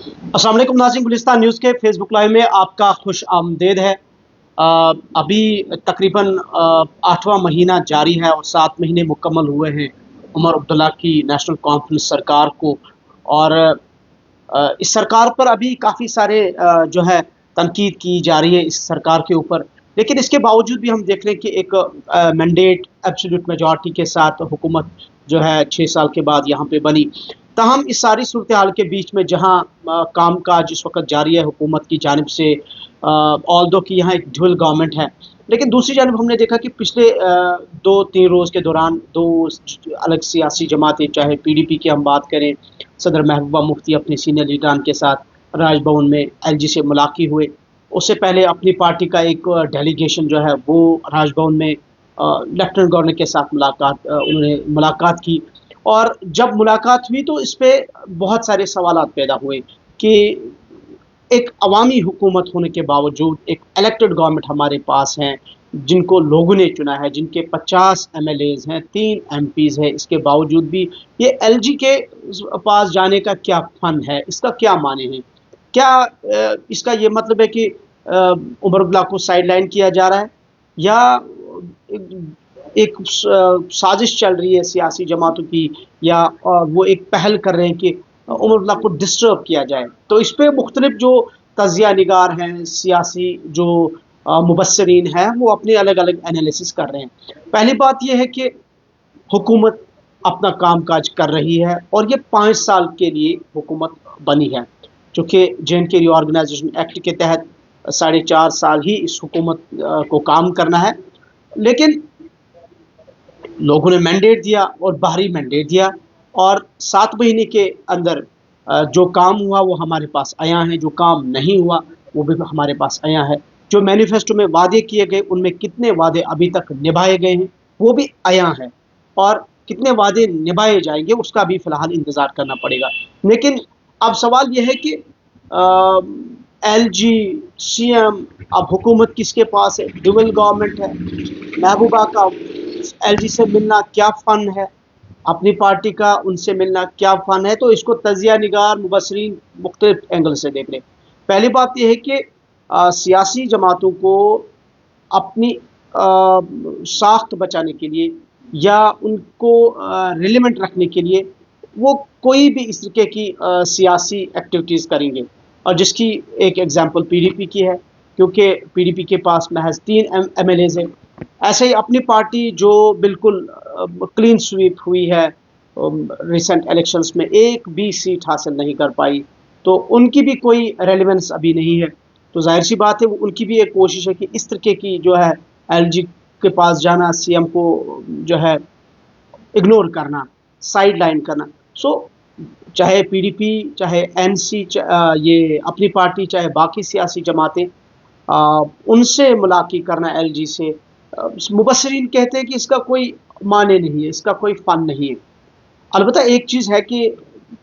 अस्सलाम वालेकुम नाज़रीन, गुलिस्तान न्यूज़ के फेसबुक लाइव में आपका खुश आमदेद है। अभी तकरीबन 8वां महीना जारी है और 7 महीने मुकम्मल हुए हैं उमर अब्दुल्ला की नेशनल कॉन्फ्रेंस सरकार को। और इस सरकार पर अभी काफ़ी सारे जो है तनकीद की जा रही है इस सरकार के ऊपर, लेकिन इसके बावजूद भी हम देख रहे हैं कि एक मैंडेट एब्सोल्यूट मेजॉरिटी के साथ हुकूमत जो है 6 साल के बाद यहाँ पे बनी। ताहम इस सारी सूरत हाल के बीच में जहाँ काम काज इस वक्त जारी है हुकूमत की जानिब से, ऑल्दो कि यहाँ एक ड्यूअल गवर्नमेंट है, लेकिन दूसरी जानब हमने देखा कि पिछले 2-3 रोज़ के दौरान दो अलग सियासी जमातें, चाहे PDP की हम बात करें, सदर महबूबा मुफ्ती अपने सीनियर लीडरान के साथ राजभवन में LG से मुलाकी हुए। उससे पहले अपनी पार्टी का एक डेलीगेशन जो है वो राजभवन में लेफ्टिनेंट गवर्नर के साथ उन्होंने मुलाकात की। और जब मुलाकात हुई तो इस पर बहुत सारे सवालात पैदा हुए कि एक अवामी हुकूमत होने के बावजूद एक इलेक्टेड गवर्नमेंट हमारे पास हैं, जिनको लोगों ने चुना है, जिनके 50 MLAs हैं, 3 MPs हैं, इसके बावजूद भी ये LG के पास जाने का क्या फन है, इसका क्या माने हैं? क्या इसका ये मतलब है कि उमर अब्दुल्ला को साइड लाइन किया जा रहा है, या एक साजिश चल रही है सियासी जमातों की, या वो एक पहल कर रहे हैं कि उमर अब्दुल्ला को डिस्टर्ब किया जाए? तो इस पर मुख्तलिफ जो तजिया निगार हैं, सियासी जो मुबस्सरीन हैं, वो अपने अलग अलग एनालिसिस कर रहे हैं। पहली बात यह है कि हुकूमत अपना काम काज कर रही है और ये 5 साल के लिए हुकूमत बनी है, चूँकि J&K रीऑर्गेनाइजेशन एक्ट के तहत 4.5 साल ही इस हुकूमत को काम करना है। लेकिन लोगों ने मैंडेट दिया और बाहरी मैंडेट दिया, और 7 महीने के अंदर जो काम हुआ वो हमारे पास आया है, जो काम नहीं हुआ वो भी हमारे पास आया है। जो मैनिफेस्टो में वादे किए गए उनमें कितने वादे अभी तक निभाए गए हैं वो भी आया है, और कितने वादे निभाए जाएंगे उसका भी फ़िलहाल इंतज़ार करना पड़ेगा। लेकिन अब सवाल यह है कि LG, CM, अब हुकूमत किसके पास है? ड्यूअल गवर्नमेंट है। महबूबा का LG से मिलना क्या फ़न है, अपनी पार्टी का उनसे मिलना क्या फ़न है? तो इसको तजिया निगार मुबसरीन मुख्तलिफ एंगल से देख रहे हैं। पहली बात यह है कि सियासी जमातों को अपनी साख्त बचाने के लिए या उनको रिलेवेंट रखने के लिए वो कोई भी इस तरीके की सियासी एक्टिविटीज़ करेंगे, और जिसकी एक एग्जांपल PDP की है, क्योंकि PDP के पास महज 3 MLAs हैं। ऐसे ही अपनी पार्टी जो बिल्कुल क्लीन स्वीप हुई है, रिसेंट इलेक्शंस में एक भी सीट हासिल नहीं कर पाई, तो उनकी भी कोई रेलेवेंस अभी नहीं है। तो जाहिर सी बात है उनकी भी एक कोशिश है कि इस तरीके की जो है LG के पास जाना, CM को जो है इग्नोर करना, साइड लाइन करना। सो चाहे PDP, चाहे NC, ये अपनी पार्टी, चाहे बाकी सियासी जमातें, उनसे मुलाकी करना LG से, मुबस्सरीन कहते हैं कि इसका कोई माने नहीं है, इसका कोई फ़न नहीं है। अलबत्ता एक चीज़ है कि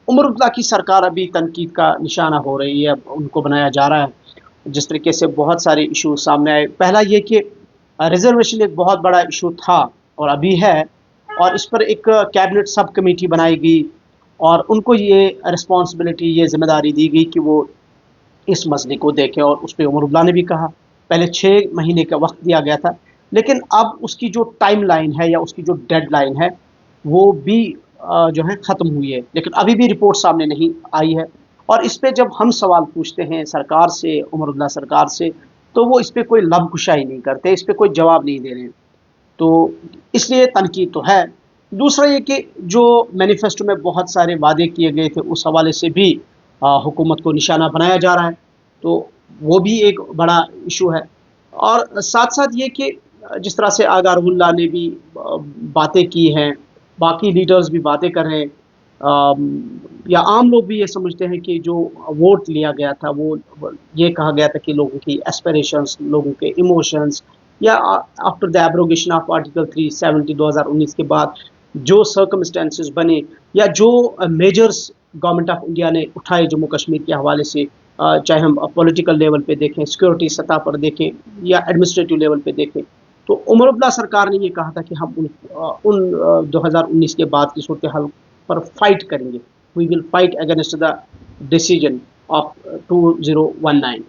उमर अब्दुल्ला की सरकार अभी तनकीद का निशाना हो रही है, उनको बनाया जा रहा है। जिस तरीके से बहुत सारे इशू सामने आए, पहला ये कि रिजर्वेशन एक बहुत बड़ा इशू था और अभी है, और इस पर एक कैबिनेट सब कमेटी बनाई गई और उनको ये रिस्पॉन्सिबिलिटी, ये जिम्मेदारी दी गई कि वो इस मसले को देखें। और उस पर उमर अब्दुल्ला ने भी कहा, पहले 6 महीने का वक्त दिया गया था, लेकिन अब उसकी जो टाइम लाइन है या उसकी जो डेड लाइन है वो भी जो है ख़त्म हुई है, लेकिन अभी भी रिपोर्ट सामने नहीं आई है। और इस पे जब हम सवाल पूछते हैं सरकार से, उमर अब्दुल्ला सरकार से, तो वो इस पे कोई लबकुशाई नहीं करते, इस पे कोई जवाब नहीं दे रहे हैं। तो इसलिए तनकीद तो है। दूसरा ये कि जो मैनिफेस्टो में बहुत सारे वादे किए गए थे उस हवाले से भी हुकूमत को निशाना बनाया जा रहा है, तो वो भी एक बड़ा इशू है। और साथ साथ ये कि जिस तरह से आगा रुहुल्लाह ने भी बातें की हैं, बाकी लीडर्स भी बातें कर रहे हैं, या आम लोग भी ये समझते हैं कि जो वोट लिया गया था वो ये कहा गया था कि लोगों की एस्पिरेशंस, लोगों के इमोशंस, या after the abrogation of article 370 2019 के बाद जो सर्कमस्टेंसेस बने, या जो मेजर्स गवर्नमेंट ऑफ इंडिया ने उठाए जम्मू कश्मीर के हवाले से, चाहे हम पॉलिटिकल लेवल पे देखें, सिक्योरिटी सतह पर देखें, या एडमिनिस्ट्रेटिव लेवल पे देखें, तो उमर अब्दुल्ला सरकार ने ये कहा था कि हम उन 2019 के बाद की सूरत हाल पर फाइट करेंगे। We will fight against the decision of 2019,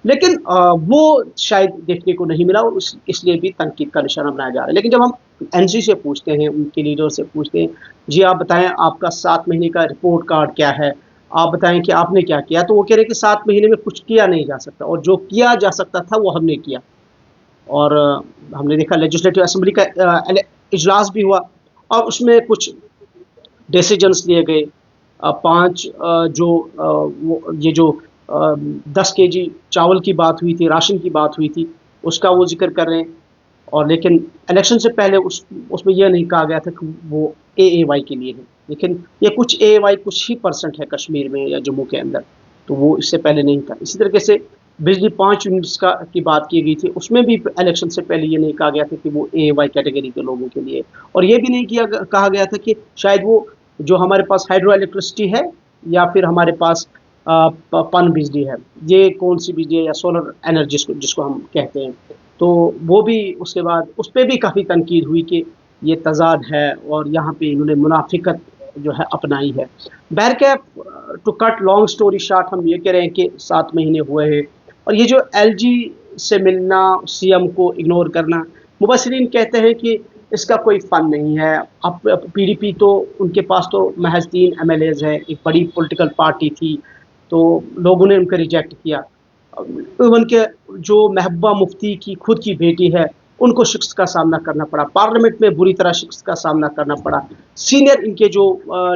लेकिन वो शायद देखने को नहीं मिला, और इसलिए भी तनकीद का निशाना बनाया जा रहा है। लेकिन जब हम एनसी से पूछते हैं, उनके लीडर से पूछते हैं, जी आप बताएं आपका 7 महीने का रिपोर्ट कार्ड क्या है, आप बताएं कि आपने क्या किया, तो वो कह रहे हैं कि 7 महीने में कुछ किया नहीं जा सकता, और जो किया जा सकता था वो हमने किया। और हमने देखा लेजिस्लेटिव असेंबली का इजलास भी हुआ, और उसमें कुछ डिसीजंस लिए गए। 5 जो ये जो 10 kg चावल की बात हुई थी, राशन की बात हुई थी, उसका वो जिक्र कर रहे हैं। और लेकिन इलेक्शन से पहले उसमें यह नहीं कहा गया था कि वो AAY के लिए है, लेकिन ये कुछ AAY कुछ ही % है कश्मीर में या जम्मू के अंदर, तो वो इससे पहले नहीं था। इसी तरीके से बिजली 5 यूनिट्स की बात की गई थी, उसमें भी इलेक्शन से पहले ये नहीं कहा गया था कि वो AAY कैटेगरी के लोगों के लिए, और ये भी नहीं कहा गया था कि शायद वो जो हमारे पास हाइड्रो इलेक्ट्रिसिटी है या फिर हमारे पास पन बिजली है, ये कौन सी बिजली है, या सोलर एनर्जी जिसको हम कहते हैं, तो वो भी उसके बाद उस पर भी काफ़ी तनकीद हुई कि ये तज़ाद है, और यहाँ पे इन्होंने मुनाफिकत जो है अपनाई है। बहरकैफ to cut long story short, हम ये कह रहे हैं कि 7 महीने हुए हैं, और ये जो LG से मिलना, CM को इग्नोर करना, मुबसरीन कहते हैं कि इसका कोई फ़न नहीं है। अब PDP तो उनके पास तो महज 3 MLAs है, एक बड़ी पॉलिटिकल पार्टी थी, तो लोगों ने उनको रिजेक्ट किया। इवन के जो महबूबा मुफ्ती की खुद की बेटी है, उनको शिक्स्त का सामना करना पड़ा, पार्लियामेंट में बुरी तरह शिक्स्त का सामना करना पड़ा। सीनियर इनके जो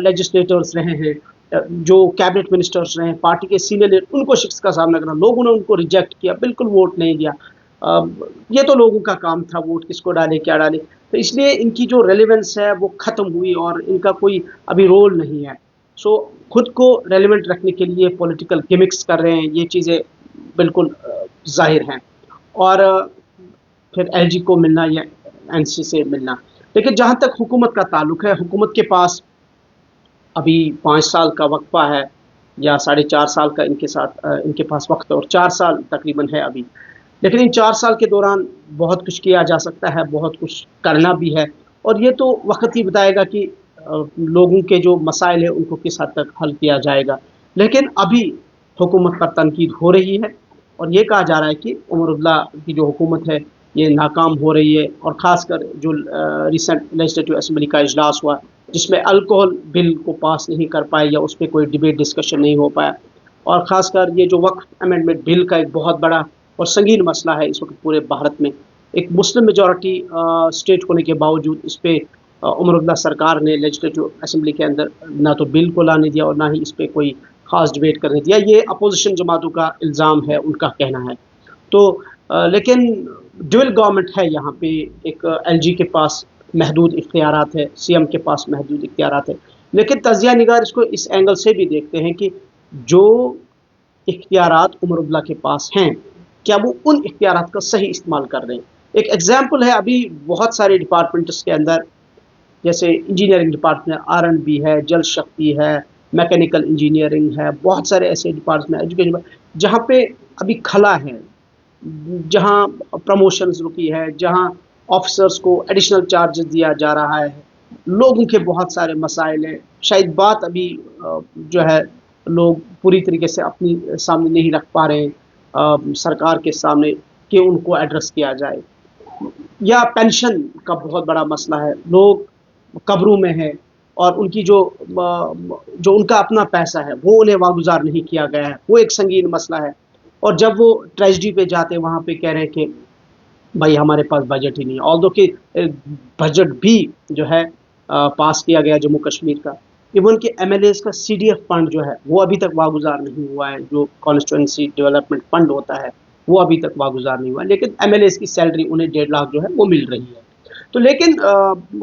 लेजिस्लेटर्स रहे हैं, जो कैबिनेट मिनिस्टर्स रहे हैं, पार्टी के सीनियर लीडर, उनको शिक्स्त का सामना करना, लोगों ने उनको रिजेक्ट किया, बिल्कुल वोट नहीं दिया। ये तो लोगों का काम था, वोट किसको डाले क्या डाले, तो इसलिए इनकी जो रेलेवेंस है वो ख़त्म हुई, और इनका कोई अभी रोल नहीं है। सो खुद को रेलिवेंट रखने के लिए पॉलिटिकल गिमिक्स कर रहे हैं, ये चीज़ें बिल्कुल ज़ाहिर हैं। और फिर LG को मिलना या NC से मिलना, लेकिन जहाँ तक हुकूमत का ताल्लुक है, हुकूमत के पास अभी 5 साल का वक्फा है, या 4.5 साल का इनके साथ इनके पास वक्त है, और 4 साल तकरीबन है अभी। लेकिन इन 4 साल के दौरान बहुत कुछ किया जा सकता है, बहुत कुछ करना भी है, और ये तो वक्त ही बताएगा कि लोगों के जो मसाइल हैं उनको किस हद तक हल किया जाएगा। लेकिन अभी हुकूमत पर तनकीद हो रही है, और ये कहा जा रहा है कि उमर अब्दुल्ला की जो हुकूमत है ये नाकाम हो रही है, और ख़ासकर जो रिसेंट लेजिस्लेटिव असेंबली का इजलास हुआ, जिसमें अल्कोहल बिल को पास नहीं कर पाए, या उस पर कोई डिबेट डिस्कशन नहीं हो पाया, और ख़ासकर ये जो वक्फ अमेंडमेंट बिल का एक बहुत बड़ा और संगीन मसला है इस वक्त पूरे भारत में, एक मुस्लिम मेजॉरिटी स्टेट होने के बावजूद इस पर उमर अब्दुल्ला सरकार ने लेजिस्लेटिव असेंबली के अंदर ना तो बिल को लाने दिया, और ना ही इस पर कोई ख़ास डिबेट करने दिया। ये अपोजिशन जमातों का इल्ज़ाम है, उनका कहना है। तो लेकिन ड्यूअल गवर्नमेंट है यहाँ पे, एक LG के पास महदूद इख्तियारात है, CM के पास महदूद इख्तियारात है, लेकिन तजिया निगार इसको इस एंगल से भी देखते हैं कि जो इख्तियारात उमर अब्दुल्ला के पास हैं, क्या वो उन इख्तियारात का सही इस्तेमाल कर रहे हैं। एक एग्जाम्पल है, अभी बहुत सारे डिपार्टमेंट्स के अंदर, जैसे इंजीनियरिंग डिपार्टमेंट R&B है, जल शक्ति है, मैकेनिकल इंजीनियरिंग है, बहुत सारे ऐसे डिपार्टमेंट एजुकेशन जहाँ पे अभी खला है, जहाँ प्रमोशंस रुकी है, जहाँ ऑफिसर्स को एडिशनल चार्जेस दिया जा रहा है, लोगों के बहुत सारे मसाइल हैं। शायद बात अभी जो है लोग पूरी तरीके से अपनी सामने नहीं रख पा रहे हैं सरकार के सामने कि उनको एड्रेस किया जाए। या पेंशन का बहुत बड़ा मसला है, लोग कब्रों में हैं, और उनकी जो उनका अपना पैसा है वो उन्हें वागुजार नहीं किया गया है, वो एक संगीन मसला है। और जब वो ट्रेजडी पे जाते हैं, वहाँ पे कह रहे हैं कि भाई हमारे पास बजट ही नहीं है, ऑल्दो कि बजट भी जो है पास किया गया जम्मू कश्मीर का। इवन कि MLAs का CDF फंड जो है वो अभी तक वागुजार नहीं हुआ है, जो कॉन्स्टिट्यूंसी डेवलपमेंट फंड होता है वो अभी तक वागुजार नहीं हुआ है, लेकिन MLAs की सैलरी उन्हें 1.5 लाख जो है वो मिल रही है। तो लेकिन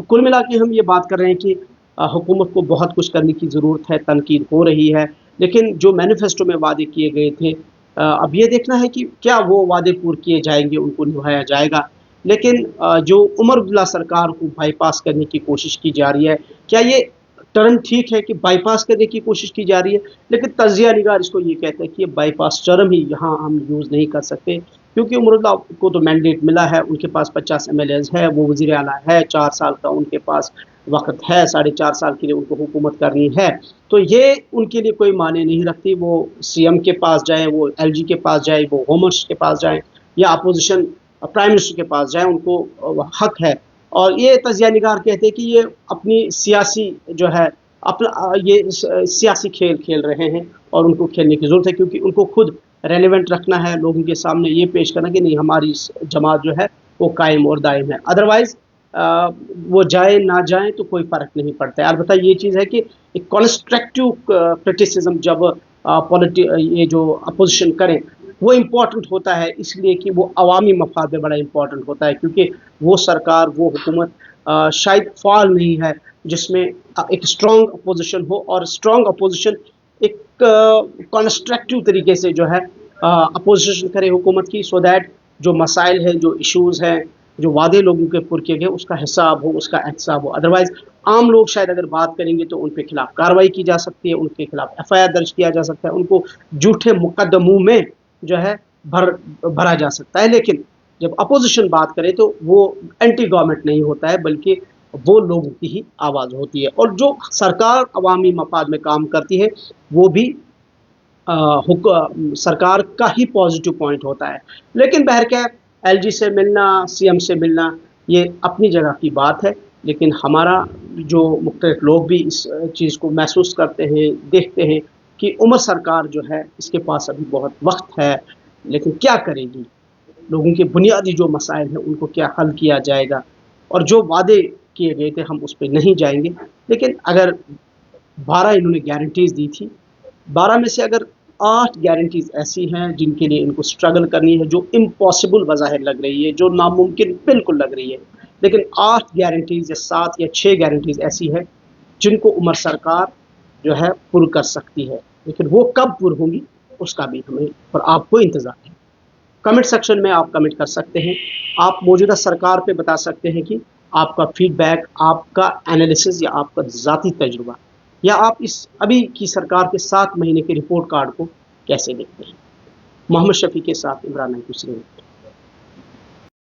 कुल मिला के हम ये बात कर रहे हैं कि हुकूमत को बहुत कुछ करने की ज़रूरत है, तनकीद हो रही है, लेकिन जो मैनिफेस्टो में वादे किए गए थे, अब ये देखना है कि क्या वो वादे पूरे किए जाएंगे, उनको निभाया जाएगा। लेकिन जो उमर अब्दुल्ला सरकार को बाईपास करने की कोशिश की जा रही है, क्या ये टर्म ठीक है कि बाईपास करने की कोशिश की जा रही है? लेकिन तजिया निगार इसको ये कहते हैं कि ये बाईपास टर्म ही यहाँ हम यूज़ नहीं कर सकते, क्योंकि उमर अब्दुल्ला को तो मैंडेट मिला है, उनके पास 50 MLAs है, वो वज़ीर आला है, 4 साल का उनके पास वक्त है, 4.5 साल के लिए उनको हुकूमत करनी है, तो ये उनके लिए कोई माने नहीं रखती। वो सीएम के पास जाएं, वो एलजी के पास जाएं, वो होम मिनिस्टर के पास जाएं या अपोजिशन प्राइम मिनिस्टर के पास जाएं, उनको हक है। और ये तजिया निगार कहते हैं कि ये अपनी सियासी जो है अपना ये सियासी खेल खेल रहे हैं और उनको खेलने की ज़रूरत है, क्योंकि उनको खुद रेलिवेंट रखना है, लोगों के सामने ये पेश करना कि नहीं हमारी जमात जो है वो कायम और दायम है। अदरवाइज़ वो जाए ना जाए तो कोई फ़र्क नहीं पड़ता है। अलबत्ता ये चीज़ है कि एक कंस्ट्रक्टिव क्रिटिसिज्म जब ये जो अपोजिशन करें वो इम्पॉर्टेंट होता है, इसलिए कि वो अवामी मफाद में बड़ा इम्पॉर्टेंट होता है, क्योंकि वो सरकार वो हुकूमत शायद फ़ाल नहीं है जिसमें एक स्ट्रॉन्ग अपोजिशन हो, और स्ट्रॉन्ग अपोजिशन एक कंस्ट्रक्टिव तरीके से जो है अपोजिशन करे हुकूमत की, सो दैट जो मसाइल हैं, जो इश्यूज़ हैं, जो वादे लोगों के पुर किए गए उसका हिसाब हो, उसका एहतसाब हो। अदरवाइज़ आम लोग शायद अगर बात करेंगे तो उनके खिलाफ कार्रवाई की जा सकती है, उनके खिलाफ एफआईआर दर्ज किया जा सकता है, उनको झूठे मुकदमों में जो है भरा जा सकता है। लेकिन जब अपोजिशन बात करे तो वो एंटी गवर्नमेंट नहीं होता है, बल्कि वो लोगों की ही आवाज़ होती है। और जो सरकार अवामी मफाद में काम करती है वो भी सरकार का ही पॉजिटिव पॉइंट होता है। लेकिन बहरकैफ एलजी से मिलना, सीएम से मिलना, ये अपनी जगह की बात है, लेकिन हमारा जो मुख्तलिफ लोग भी इस चीज़ को महसूस करते हैं, देखते हैं कि उमर सरकार जो है इसके पास अभी बहुत वक्त है, लेकिन क्या करेगी, लोगों के बुनियादी जो मसाइल हैं उनको क्या हल किया जाएगा। और जो वादे किए गए थे हम उस पर नहीं जाएंगे, लेकिन अगर 12 इन्होंने गारंटीज़ दी थी, 12 में से अगर 8 गारंटीज़ ऐसी हैं जिनके लिए इनको स्ट्रगल करनी है, जो इम्पॉसिबल बज़ाहिर लग रही है, जो नामुमकिन बिल्कुल लग रही है, लेकिन 8 गारंटीज़ या 7 या 6 गारंटीज़ ऐसी है जिनको उमर सरकार जो है पुर कर सकती है। लेकिन वो कब पुर होंगी उसका भी हमें और आपको इंतज़ार है। कमेंट सेक्शन में आप कमेंट कर सकते हैं, आप मौजूदा सरकार पे बता सकते हैं कि आपका फीडबैक, आपका एनालिसिस या आपका ज़ाती तजुर्बा, या आप इस अभी की सरकार के 7 महीने के रिपोर्ट कार्ड को कैसे देखते हैं। मोहम्मद शफी के साथ इमरान हुसैन।